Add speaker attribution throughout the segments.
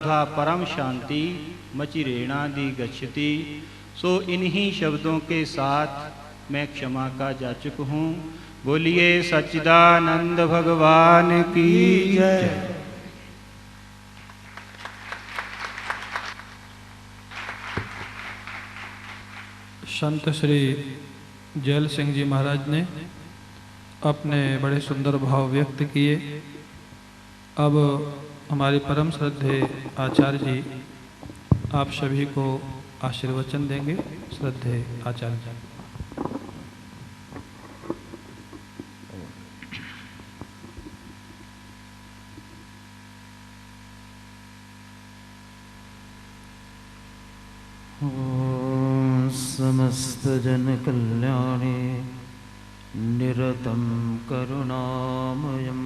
Speaker 1: तथा परम शांति मचिरेणादि गच्छति। सो इन्हीं शब्दों के साथ मैं क्षमा का जाचक हूँ। बोलिए सच्चिदानंद भगवान की जय।
Speaker 2: संत श्री जैल सिंह जी महाराज ने अपने बड़े सुंदर भाव व्यक्त किए। अब हमारे परम श्रद्धेय आचार्य जी आप सभी को आशीर्वचन देंगे। श्रद्धेय आचार्य जी।
Speaker 3: समस्त जन कल्याणे निरतं करुणामयं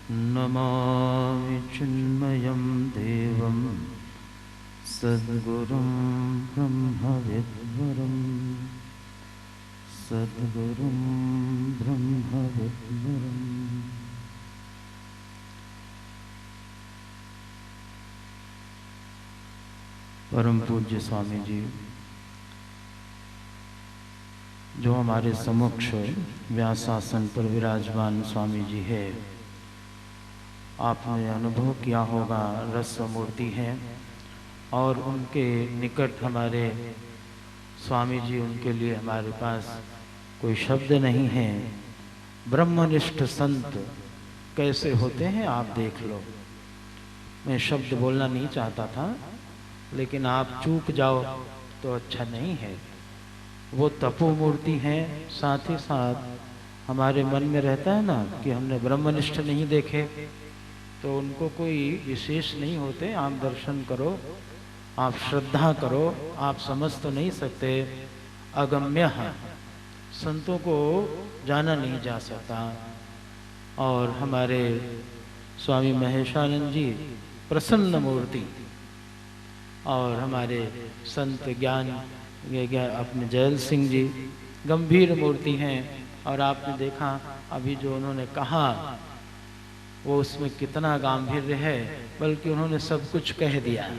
Speaker 3: नमामि चिन्मयं देवं सद्गुरुं ब्रह्मविद्वरं सद्गुरुं ब्रह्मविद्वरम्। परम पूज्य स्वामी जी जो हमारे समक्ष व्यासासन पर विराजमान स्वामी जी है, आपने अनुभव किया होगा रस मूर्ति है और उनके निकट हमारे स्वामी जी, उनके लिए हमारे पास कोई शब्द नहीं है। ब्रह्मनिष्ठ संत कैसे होते हैं आप देख लो। मैं शब्द बोलना नहीं चाहता था, लेकिन आप चूक जाओ तो अच्छा नहीं है। वो तपो मूर्ति हैं, साथ ही साथ हमारे मन में रहता है ना कि हमने ब्रह्मनिष्ठ नहीं देखे, तो उनको कोई विशेष नहीं होते। आप दर्शन करो, आप श्रद्धा करो, आप समझ तो नहीं सकते। अगम्य है, संतों को जाना नहीं जा सकता। और हमारे स्वामी महेशानंद जी प्रसन्न मूर्ति, और हमारे संत ज्ञान अपने जैल सिंह जी गंभीर मूर्ति हैं। और आपने देखा अभी जो उन्होंने कहा वो उसमें कितना गांभीर्य है, बल्कि उन्होंने सब कुछ कह दिया।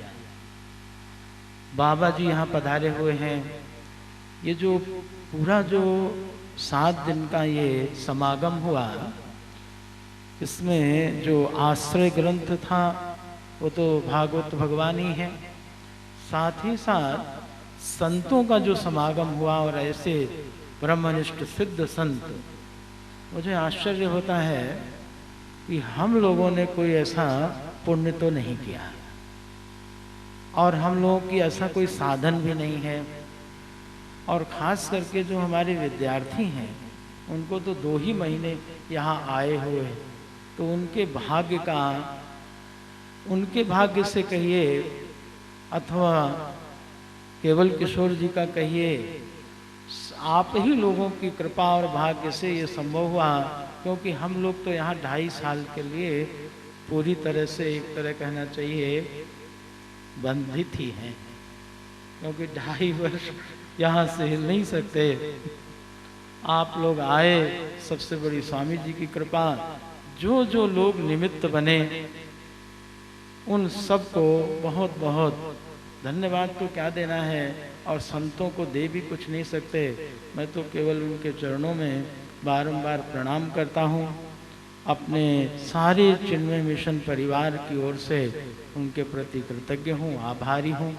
Speaker 3: बाबा जी यहाँ पधारे हुए हैं। ये जो पूरा जो 7 दिन का ये समागम हुआ, इसमें जो आश्रय ग्रंथ था वो तो भागवत भगवान ही है, साथ ही साथ संतों का जो समागम हुआ और ऐसे ब्रह्मनिष्ठ सिद्ध संत, मुझे आश्चर्य होता है कि हम लोगों ने कोई ऐसा पुण्य तो नहीं किया, और हम लोगों की ऐसा कोई साधन भी नहीं है। और खास करके जो हमारे विद्यार्थी हैं, उनको तो 2 ही महीने यहाँ आए हुए, तो उनके भाग्य से कहिए अथवा केवल किशोर जी का कहिए, आप ही लोगों की कृपा और भाग्य से ये संभव हुआ। क्योंकि हम लोग तो यहाँ 2.5 साल के लिए पूरी तरह से, एक तरह कहना चाहिए, बंधित ही हैं, क्योंकि 2.5 वर्ष यहाँ से हिल नहीं सकते। आप लोग आए, सबसे बड़ी स्वामी जी की कृपा। जो जो लोग निमित्त बने उन सबको बहुत बहुत धन्यवाद तो क्या देना है, और संतों को दे भी कुछ नहीं सकते। मैं तो केवल उनके चरणों में बारंबार प्रणाम करता हूँ। अपने सारे चिन्मय मिशन परिवार की ओर से उनके प्रति कृतज्ञ हूँ, आभारी हूँ।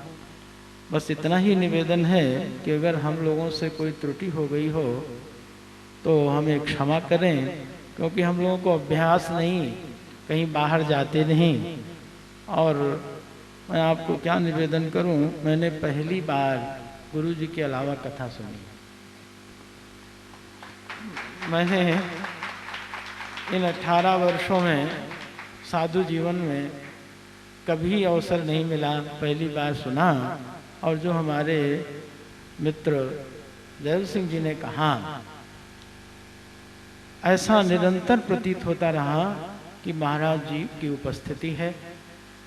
Speaker 3: बस इतना ही निवेदन है कि अगर हम लोगों से कोई त्रुटि हो गई हो तो हमें क्षमा करें, क्योंकि हम लोगों को अभ्यास नहीं, कहीं बाहर जाते नहीं। और मैं आपको क्या निवेदन करूं, मैंने पहली बार गुरु जी के अलावा कथा सुनी। मैंने इन 18 वर्षों में साधु जीवन में कभी अवसर नहीं मिला, पहली बार सुना। और जो हमारे मित्र जैल सिंह जी ने कहा, ऐसा निरंतर प्रतीत होता रहा कि महाराज जी की उपस्थिति है।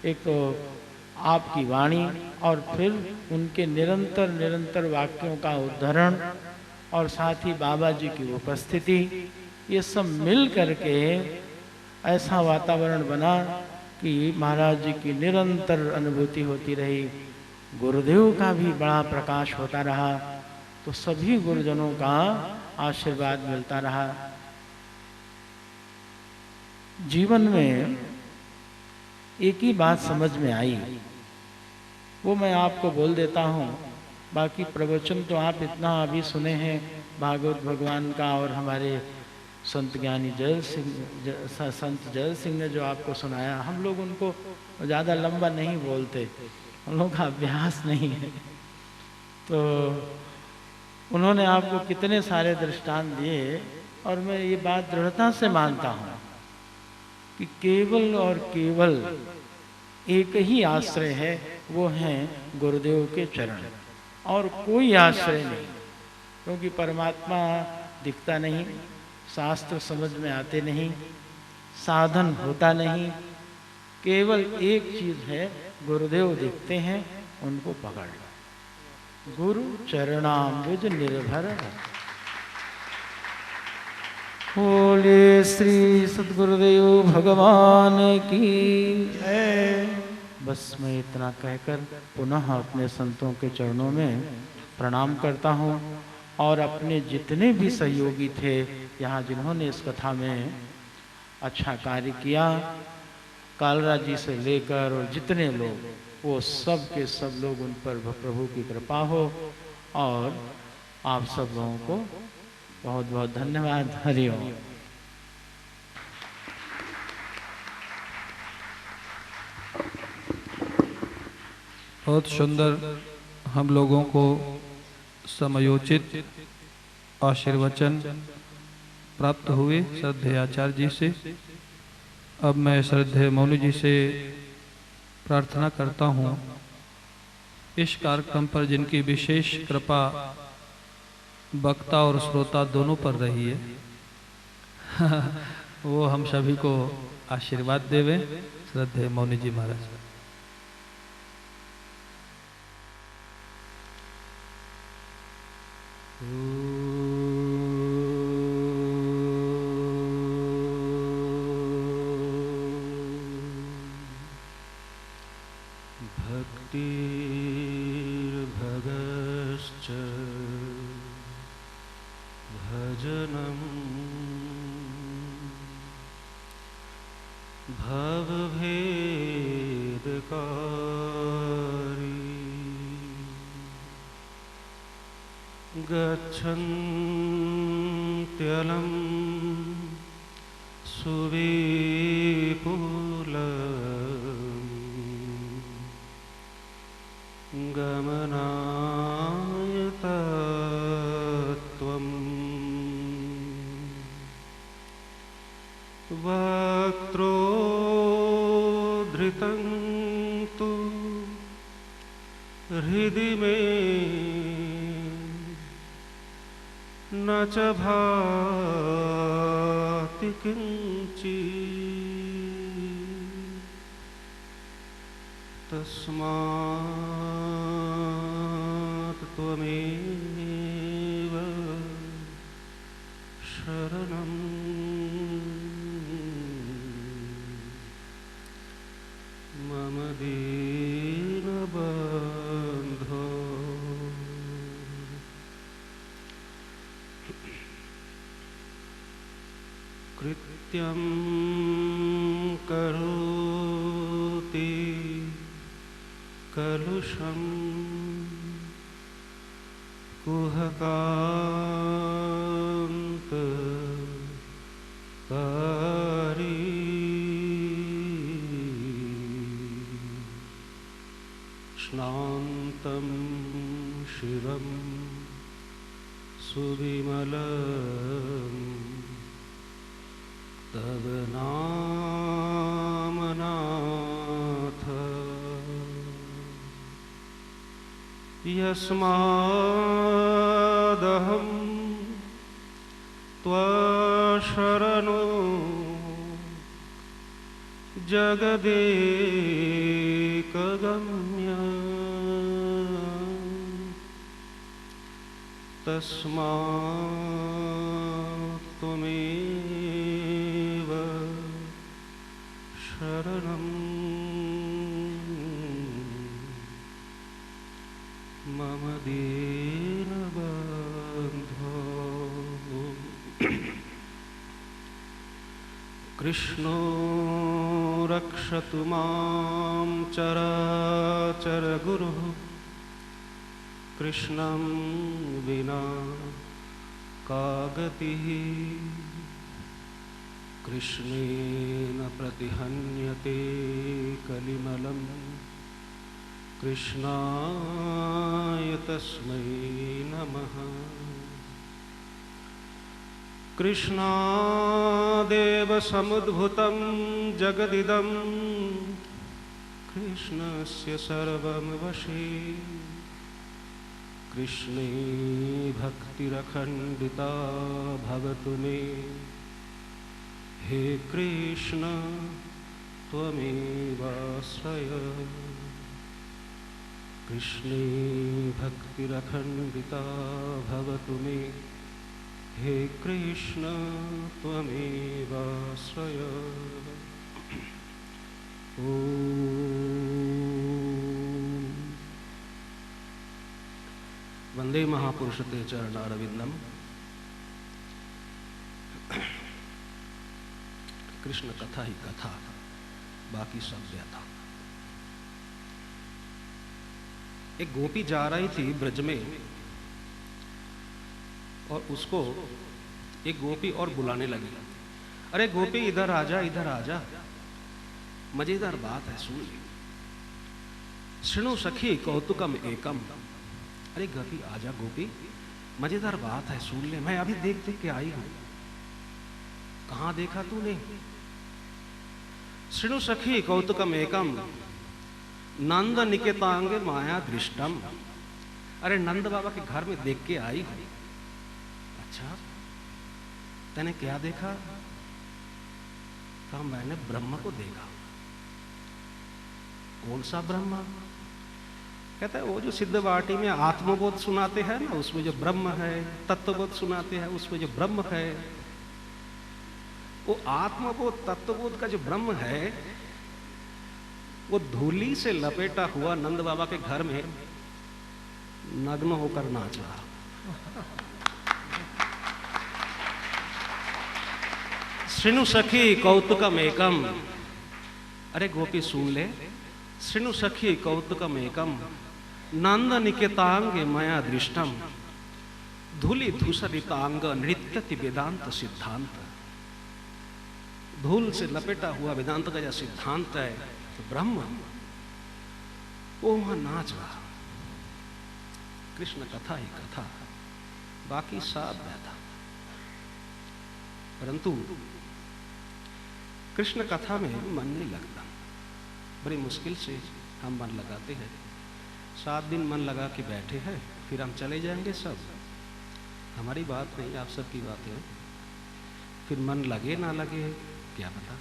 Speaker 3: एक तो आपकी वाणी, और फिर उनके निरंतर निरंतर वाक्यों का उद्धरण, और साथ ही बाबा जी की उपस्थिति, ये सब मिल करके ऐसा वातावरण बना कि महाराज जी की निरंतर अनुभूति होती रही, गुरुदेव का भी बड़ा प्रकाश होता रहा, तो सभी गुरुजनों का आशीर्वाद मिलता रहा। जीवन में एक ही बात समझ में आई, वो मैं आपको बोल देता हूँ। बाकी प्रवचन तो आप इतना अभी सुने हैं भागवत भगवान का, और हमारे संत ज्ञानी संत जयल सिंह ने जो आपको सुनाया, हम लोग उनको ज़्यादा लंबा नहीं बोलते, उन लोगों का अभ्यास नहीं है। तो उन्होंने आपको कितने सारे दृष्टांत दिए, और मैं ये बात दृढ़ता से मानता हूँ कि केवल और केवल एक ही आश्रय है, वो है गुरुदेव के चरण, और कोई आश्रय नहीं। क्योंकि परमात्मा दिखता नहीं, शास्त्र समझ में आते नहीं, साधन होता नहीं, केवल एक चीज है, गुरुदेव दिखते हैं, उनको पकड़ लो। गुरु चरणाम्बुज निर्भर। बोले श्री सद्गुरुदेव भगवान की जय। बस मैं इतना कहकर पुनः अपने संतों के चरणों में प्रणाम करता हूँ, और अपने जितने भी सहयोगी थे यहाँ, जिन्होंने इस कथा में अच्छा कार्य किया, कालराज जी से लेकर और जितने लोग, वो सब के सब लोग, उन पर प्रभु की कृपा हो। और आप सब लोगों को बहुत बहुत धन्यवाद। हरि ओम।
Speaker 2: बहुत सुंदर हम लोगों को समयोचित आशीर्वचन प्राप्त हुए श्रद्धेय आचार्य जी से। अब मैं श्रद्धेय मौनी जी से प्रार्थना करता हूँ, इस कार्यक्रम पर जिनकी विशेष कृपा वक्ता और श्रोता दोनों पर रही है वो हम सभी को आशीर्वाद देवे। श्रद्धेय मौनी जी महाराज।
Speaker 1: भक्तिर्भगश्च भजनम् भवभेदकारी गच्छन्त्यलं सुविपुलम् गमनाय तत्त्वम् वक्त्रोद्धृतं तु हृदि मे न च भाति किञ्चित् तस्मात् त्वमेव शरणं मम दीनबन्धो। कृत्यं करोति कलुषं कुहकान्तकारी श्नान्तं शिरं सुविमलम् तव नामनाथ यस्मादहं त्वशरणो जगदेकगम्य तस्मात् त्वमेव शरणम्
Speaker 4: दीनबन्धो कृष्णो रक्षतु मां चराचरगुरुः कृष्णं विना का गतिः कृष्णेन प्रतिहन्यते कलिमलं कृष्णाय तस्मै नमः कृष्णादेव समुद्भूतं जगदिदं कृष्णस्य सर्वं वशे कृष्णे भक्तिरखण्डिता भवतु मे हे कृष्ण त्वमेवाश्रय कृष्णे भक्तिरखण्डिता भवतु मे हे कृष्ण त्वमेवाश्रय वंदे महापुरुष ते चरणारविंदम। कृष्ण कथा ही कथा, बाकी सब व्यथा। एक गोपी जा रही थी ब्रज में और उसको एक गोपी और बुलाने लगी, अरे गोपी इधर आजा, इधर आजा, मजेदार बात है सुन ले। शृणु सखी कौतुकम एकम, अरे गोपी आजा गोपी, मजेदार बात है सुन ले, मैं अभी देख देख के आई हूं। कहां देखा तूने? शृणु सखी कौतुकम एकम नंद निकेतांगे माया दृष्टम, अरे नंद बाबा के घर में देख के आई हूं। अच्छा तैने क्या देखा? कहा मैंने ब्रह्म को देखा। कौन सा ब्रह्म? कहता है वो जो सिद्ध वाटी में आत्मबोध सुनाते हैं ना, उसमें जो ब्रह्म है, तत्वबोध सुनाते हैं उसमें जो ब्रह्म है, वो आत्मबोध तत्वबोध का जो ब्रह्म है वो धूली से लपेटा हुआ नंद बाबा के घर में नग्न होकर नाच रहा। शृणु सखी कौतुकम एकम, अरे गोपी सुन ले, शृणु सखी कौतुकम एकम नंद निकेतांग मया दृष्टम धूलि धूसरितांग नृत्यति वेदांत सिद्धांत। धूल से लपेटा हुआ वेदांत का जो सिद्धांत है तो ब्रह्म, वो वहां नाच रहा। कृष्ण कथा ही कथा, बाकी सब व्यथा। परंतु कृष्ण कथा में मन नहीं लगता, बड़ी मुश्किल से हम मन लगाते हैं। 7 दिन मन लगा के बैठे हैं, फिर हम चले जाएंगे सब। हमारी बात नहीं, आप सबकी बात है। फिर मन लगे ना लगे क्या पता।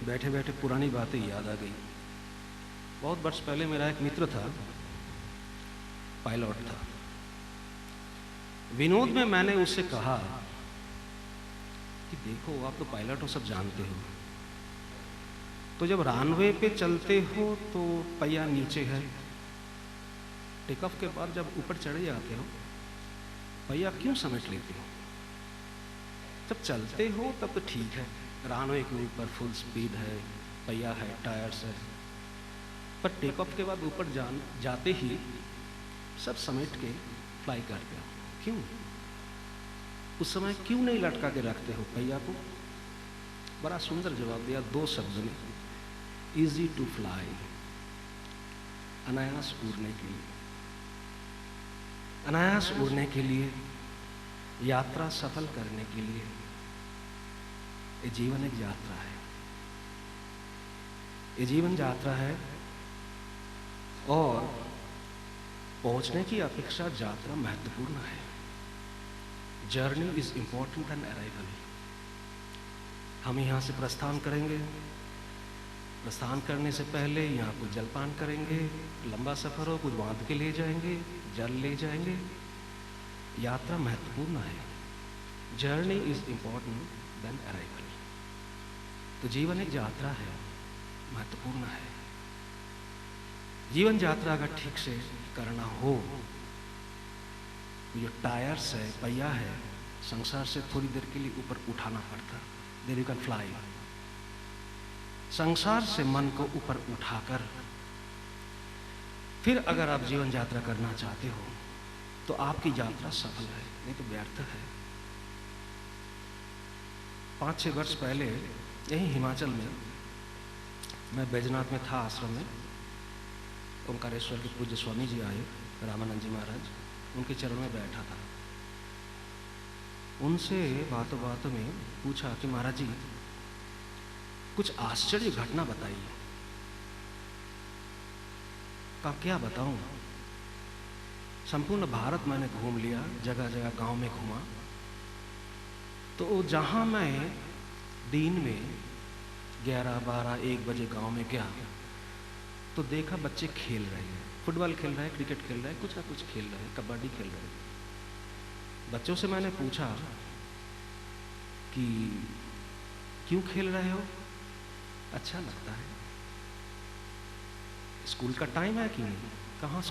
Speaker 4: बैठे बैठे पुरानी बातें याद आ गई। बहुत वर्ष पहले मेरा एक मित्र था, पायलट था। विनोद में मैंने उससे कहा कि देखो आप तो पायलट हो, सब जानते हो, तो जब रनवे पे चलते हो तो पहिया नीचे है, टेक ऑफ के बाद जब ऊपर चढ़े जाते हो पहिया क्यों समेट लेते हो? जब चलते हो तब तो ठीक है, रनवे के ऊपर फुल स्पीड है, पहिया है, टायर्स है, पर टेक ऑफ के बाद ऊपर जाते ही सब समेट के फ्लाई करते हो। क्यों? उस समय क्यों नहीं लटका के रखते हो पहिया को? बड़ा सुंदर जवाब दिया 2 शब्द में, इजी टू फ्लाई, अनायास उड़ने के लिए। अनायास उड़ने के लिए, यात्रा सफल करने के लिए। ये जीवन एक यात्रा है, ये जीवन यात्रा है, और पहुंचने की अपेक्षा यात्रा महत्वपूर्ण है। Journey is important than arrival. हम यहाँ से प्रस्थान करेंगे, प्रस्थान करने से पहले यहाँ कुछ जलपान करेंगे, लंबा सफर हो, कुछ बांध के ले जाएंगे, जल ले जाएंगे। यात्रा महत्वपूर्ण है। Journey is important than arrival. तो जीवन एक यात्रा है, महत्वपूर्ण है। जीवन यात्रा अगर ठीक से करना हो, जो टायर्स है, पहिया है, संसार से थोड़ी देर के लिए ऊपर उठाना पड़ता, देयर यू कैन फ्लाई। संसार से मन को ऊपर उठाकर फिर अगर आप जीवन यात्रा करना चाहते हो तो आपकी यात्रा सफल है, नहीं तो व्यर्थ है। 5-6 वर्ष पहले यही हिमाचल में मैं बैजनाथ में था, आश्रम में। ओंकारेश्वर के पूज्य स्वामी जी आए, रामानंद जी महाराज, उनके चरण में बैठा था। उनसे बातों बातों में पूछा कि महाराज जी कुछ आश्चर्य घटना बताइए। कहा क्या बताऊं, संपूर्ण भारत मैंने घूम लिया, जगह जगह गांव में घूमा, तो जहां मैं दिन में 11, 12, 1 बजे गांव में गया तो देखा बच्चे खेल रहे हैं, फुटबॉल खेल रहे हैं, क्रिकेट खेल रहे हैं, कुछ ना कुछ खेल रहे हैं, कबड्डी खेल रहे हैं। बच्चों से मैंने पूछा कि क्यों खेल रहे हो? अच्छा लगता है। स्कूल का टाइम है कि नहीं? कहाँ